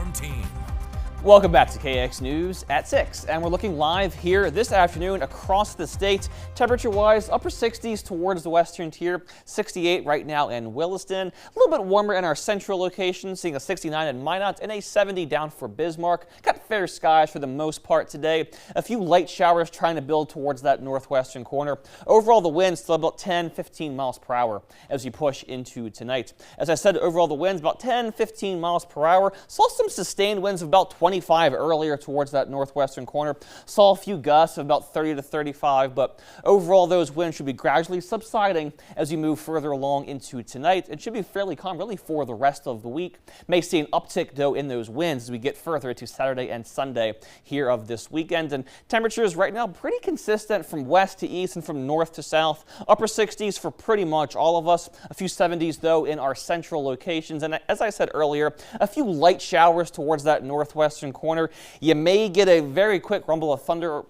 home team. Welcome back to KX News at 6, and we're looking live here this afternoon across the state. Temperature-wise, upper 60s towards the western tier, 68 right now in Williston. A little bit warmer in our central location, seeing a 69 in Minot and a 70 down for Bismarck. Got fair skies for the most part today. A few light showers trying to build towards that northwestern corner. Overall, the wind still about 10-15 miles per hour as we push into tonight. As I said, overall the winds about 10-15 miles per hour. Saw some sustained winds of about 25 earlier towards that northwestern corner. Saw a few gusts of about 30 to 35, but overall those winds should be gradually subsiding as we move further along into tonight. It should be fairly calm really for the rest of the week. May see an uptick though in those winds as we get further into Saturday and Sunday here of this weekend. And temperatures right now pretty consistent from west to east and from north to south. Upper 60s for pretty much all of us. A few 70s though in our central locations. And as I said earlier, a few light showers towards that northwestern corner. You may get a very quick rumble of thunder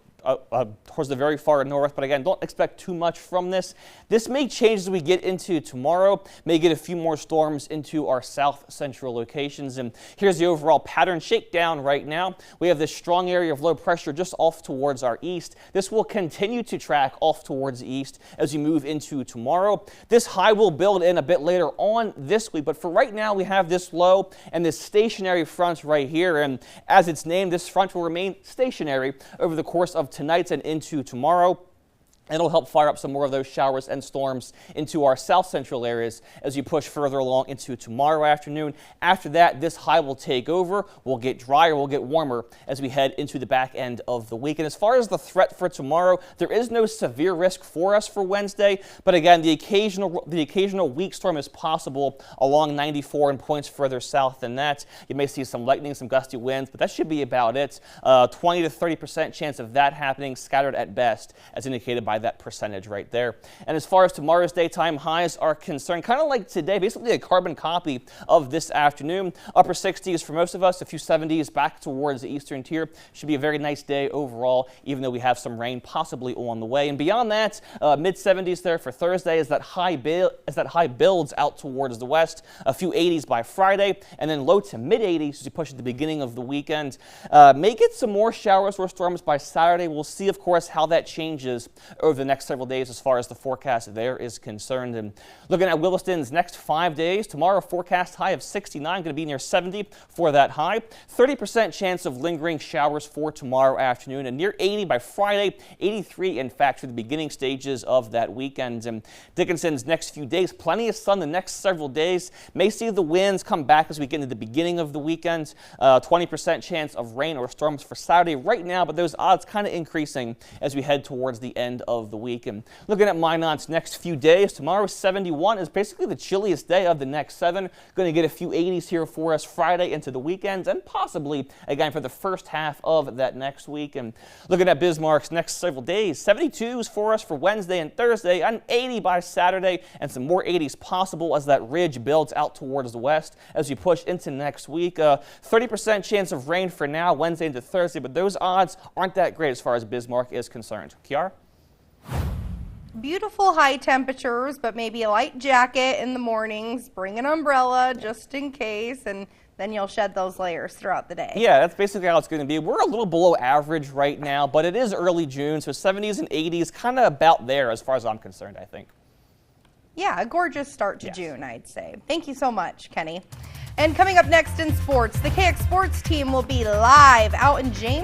towards the very far north, but again, don't expect too much from this. This may change as we get into tomorrow. May get a few more storms into our south central locations. And here's the overall pattern shakedown right now. We have this strong area of low pressure just off towards our east. This will continue to track off towards the east as we move into tomorrow. This high will build in a bit later on this week, but for right now we have this low and this stationary front right here. And as it's named, this front will remain stationary over the course of tonight and into tomorrow. It'll help fire up some more of those showers and storms into our south central areas as you push further along into tomorrow afternoon. After that, this high will take over. We'll get drier, we'll get warmer as we head into the back end of the week. And as far as the threat for tomorrow, there is no severe risk for us for Wednesday. But again, the occasional weak storm is possible along 94 and points further south than that. You may see some lightning, some gusty winds, but that should be about it. 20 to 30% chance of that happening, scattered at best, as indicated by that percentage right there. And as far as tomorrow's daytime highs are concerned, kind of like today, basically a carbon copy of this afternoon. Upper 60s for most of us, a few 70s back towards the eastern tier. Should be a very nice day overall, even though we have some rain possibly on the way. And beyond that, mid 70s there for Thursday as that high builds out towards the west. A few 80s by Friday, and then low to mid 80s as you push at the beginning of the weekend. May get some more showers or storms by Saturday. We'll see, of course, how that changes over the next several days as far as the forecast there is concerned. And looking at Williston's next 5 days, tomorrow forecast high of 69, going to be near 70 for that high. 30% chance of lingering showers for tomorrow afternoon, and near 80 by Friday, 83 in fact for the beginning stages of that weekend. And Dickinson's next few days, plenty of sun the next several days. May see the winds come back as we get into the beginning of the weekend. 20% chance of rain or storms for Saturday right now, but those odds kind of increasing as we head towards the end of the week. And looking at Minot's next few days, tomorrow 71 is basically the chilliest day of the next 7. Going to get a few 80s here for us Friday into the weekends, and possibly again for the first half of that next week. And looking at Bismarck's next several days, 72s for us for Wednesday and Thursday, and 80 by Saturday, and some more 80s possible as that ridge builds out towards the west as you push into next week. 30% chance of rain for now, Wednesday into Thursday, but those odds aren't that great as far as Bismarck is concerned. Kiara? Beautiful high temperatures, but maybe a light jacket in the mornings. Bring an umbrella just in case, and then you'll shed those layers throughout the day. Yeah, that's basically how it's going to be. We're a little below average right now, but it is early June, so 70s and 80s kind of about there as far as I'm concerned, I think. Yeah, a gorgeous start to June, I'd say. Thank you so much, Kenny. And coming up next in sports, the KX Sports team will be live out in James.